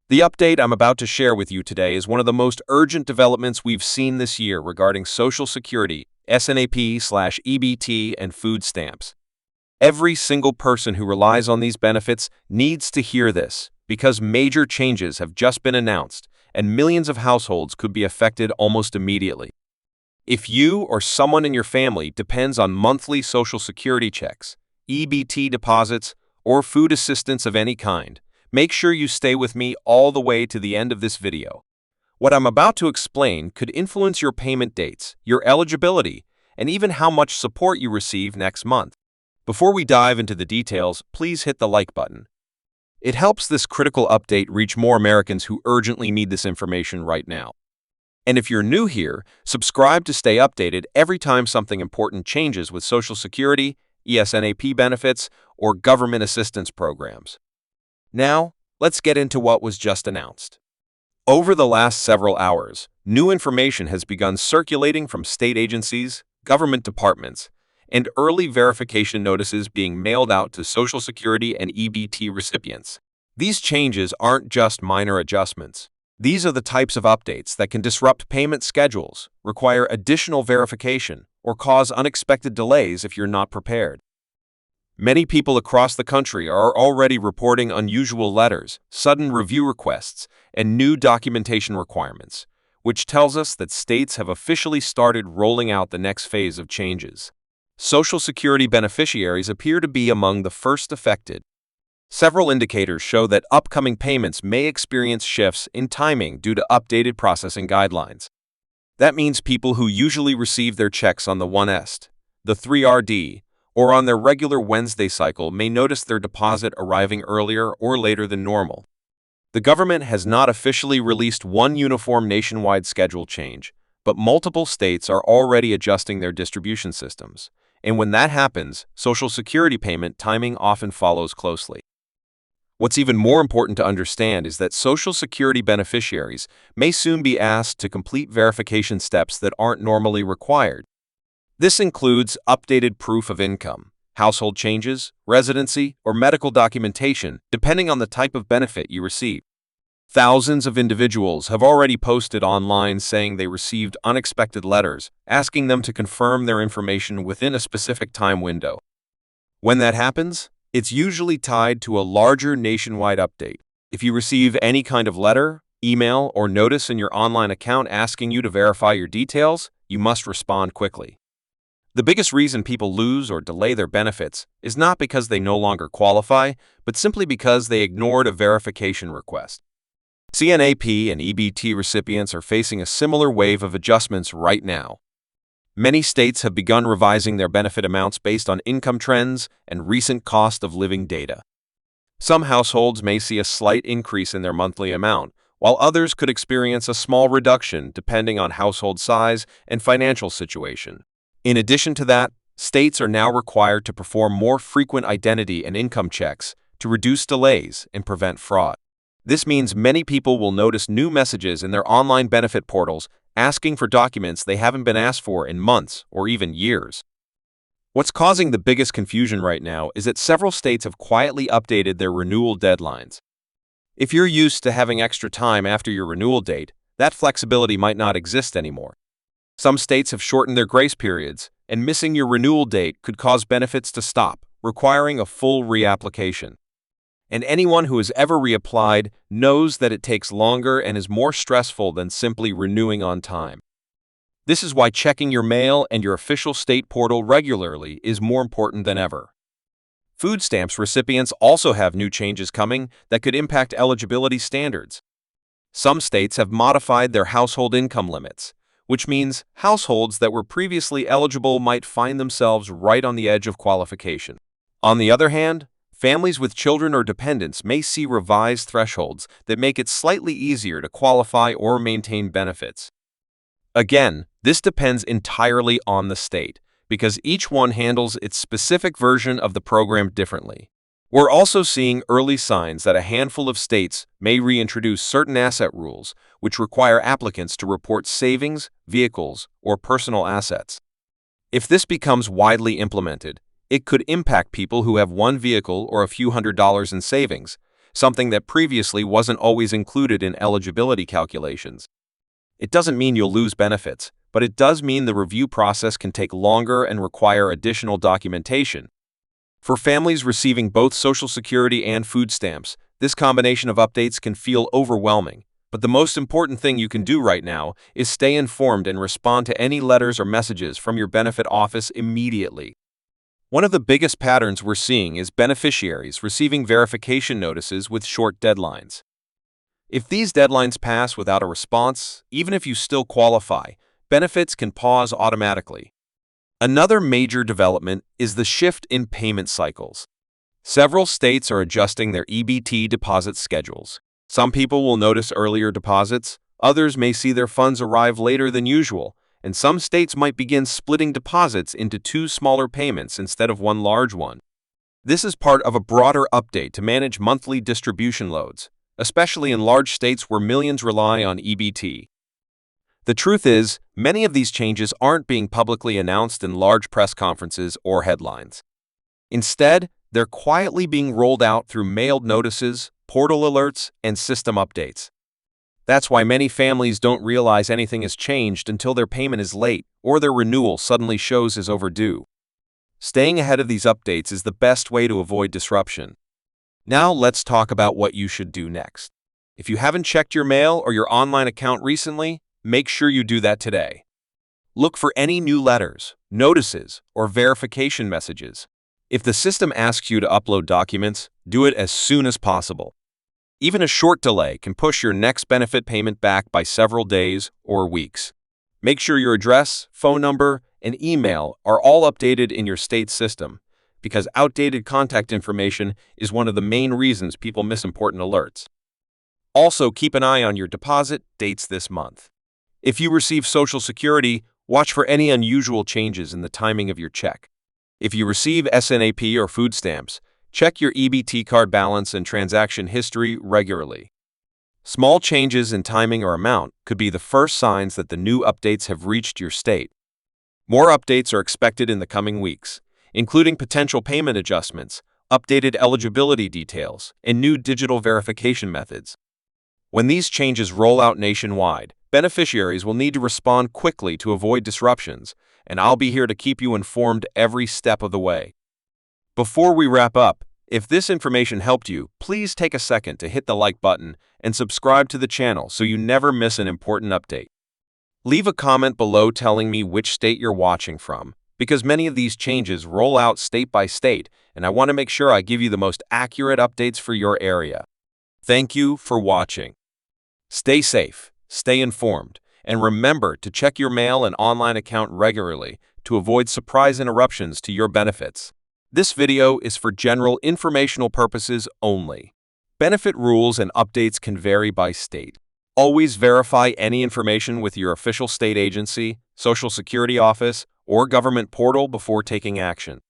The update I'm about to share with you today is one of the most urgent developments we've seen this year regarding Social Security, SNAP/EBT, and food stamps. Every single person who relies on these benefits needs to hear this because major changes have just been announced and millions of households could be affected almost immediately. If you or someone in your family depends on monthly Social Security checks, EBT deposits, or food assistance of any kind, make sure you stay with me all the way to the end of this video. What I'm about to explain could influence your payment dates, your eligibility, and even how much support you receive next month. Before we dive into the details, please hit the like button. It helps this critical update reach more Americans who urgently need this information right now. And if you're new here, subscribe to stay updated every time something important changes with Social Security, SNAP benefits, or government assistance programs. Now, let's get into what was just announced. Over the last several hours, new information has begun circulating from state agencies, government departments, and early verification notices being mailed out to Social Security and EBT recipients. These changes aren't just minor adjustments. These are the types of updates that can disrupt payment schedules, require additional verification, or cause unexpected delays if you're not prepared. Many people across the country are already reporting unusual letters, sudden review requests, and new documentation requirements, which tells us that states have officially started rolling out the next phase of changes. Social Security beneficiaries appear to be among the first affected. Several indicators show that upcoming payments may experience shifts in timing due to updated processing guidelines. That means people who usually receive their checks on the 1st, the 3rd, or on their regular Wednesday cycle may notice their deposit arriving earlier or later than normal. The government has not officially released one uniform nationwide schedule change, but multiple states are already adjusting their distribution systems. And when that happens, Social Security payment timing often follows closely. What's even more important to understand is that Social Security beneficiaries may soon be asked to complete verification steps that aren't normally required. This includes updated proof of income, household changes, residency, or medical documentation, depending on the type of benefit you receive. Thousands of individuals have already posted online saying they received unexpected letters, asking them to confirm their information within a specific time window. When that happens, it's usually tied to a larger nationwide update. If you receive any kind of letter, email, or notice in your online account asking you to verify your details, you must respond quickly. The biggest reason people lose or delay their benefits is not because they no longer qualify, but simply because they ignored a verification request. SNAP and EBT recipients are facing a similar wave of adjustments right now. Many states have begun revising their benefit amounts based on income trends and recent cost of living data. Some households may see a slight increase in their monthly amount, while others could experience a small reduction depending on household size and financial situation. In addition to that, states are now required to perform more frequent identity and income checks to reduce delays and prevent fraud. This means many people will notice new messages in their online benefit portals asking for documents they haven't been asked for in months or even years. What's causing the biggest confusion right now is that several states have quietly updated their renewal deadlines. If you're used to having extra time after your renewal date, that flexibility might not exist anymore. Some states have shortened their grace periods, and missing your renewal date could cause benefits to stop, requiring a full reapplication. And anyone who has ever reapplied knows that it takes longer and is more stressful than simply renewing on time. This is why checking your mail and your official state portal regularly is more important than ever. Food stamps recipients also have new changes coming that could impact eligibility standards. Some states have modified their household income limits, which means households that were previously eligible might find themselves right on the edge of qualification. On the other hand, families with children or dependents may see revised thresholds that make it slightly easier to qualify or maintain benefits. Again, this depends entirely on the state, because each one handles its specific version of the program differently. We're also seeing early signs that a handful of states may reintroduce certain asset rules, which require applicants to report savings, vehicles, or personal assets. If this becomes widely implemented, it could impact people who have one vehicle or a few $100s in savings, something that previously wasn't always included in eligibility calculations. It doesn't mean you'll lose benefits, but it does mean the review process can take longer and require additional documentation. For families receiving both Social Security and food stamps, this combination of updates can feel overwhelming. But the most important thing you can do right now is stay informed and respond to any letters or messages from your benefit office immediately. One of the biggest patterns we're seeing is beneficiaries receiving verification notices with short deadlines. If these deadlines pass without a response, even if you still qualify, benefits can pause automatically. Another major development is the shift in payment cycles. Several states are adjusting their EBT deposit schedules. Some people will notice earlier deposits, others may see their funds arrive later than usual, and some states might begin splitting deposits into two smaller payments instead of one large one. This is part of a broader update to manage monthly distribution loads, especially in large states where millions rely on EBT. The truth is, many of these changes aren't being publicly announced in large press conferences or headlines. Instead, they're quietly being rolled out through mailed notices, portal alerts, and system updates. That's why many families don't realize anything has changed until their payment is late or their renewal suddenly shows as overdue. Staying ahead of these updates is the best way to avoid disruption. Now let's talk about what you should do next. If you haven't checked your mail or your online account recently, make sure you do that today. Look for any new letters, notices, or verification messages. If the system asks you to upload documents, do it as soon as possible. Even a short delay can push your next benefit payment back by several days or weeks. Make sure your address, phone number, and email are all updated in your state system, because outdated contact information is one of the main reasons people miss important alerts. Also, keep an eye on your deposit dates this month. If you receive Social Security, watch for any unusual changes in the timing of your check. If you receive SNAP or food stamps, check your EBT card balance and transaction history regularly. Small changes in timing or amount could be the first signs that the new updates have reached your state. More updates are expected in the coming weeks, including potential payment adjustments, updated eligibility details, and new digital verification methods. When these changes roll out nationwide, beneficiaries will need to respond quickly to avoid disruptions, and I'll be here to keep you informed every step of the way. Before we wrap up, if this information helped you, please take a second to hit the like button and subscribe to the channel so you never miss an important update. Leave a comment below telling me which state you're watching from, because many of these changes roll out state by state, and I want to make sure I give you the most accurate updates for your area. Thank you for watching. Stay safe, stay informed, and remember to check your mail and online account regularly to avoid surprise interruptions to your benefits. This video is for general informational purposes only. Benefit rules and updates can vary by state. Always verify any information with your official state agency, Social Security office, or government portal before taking action.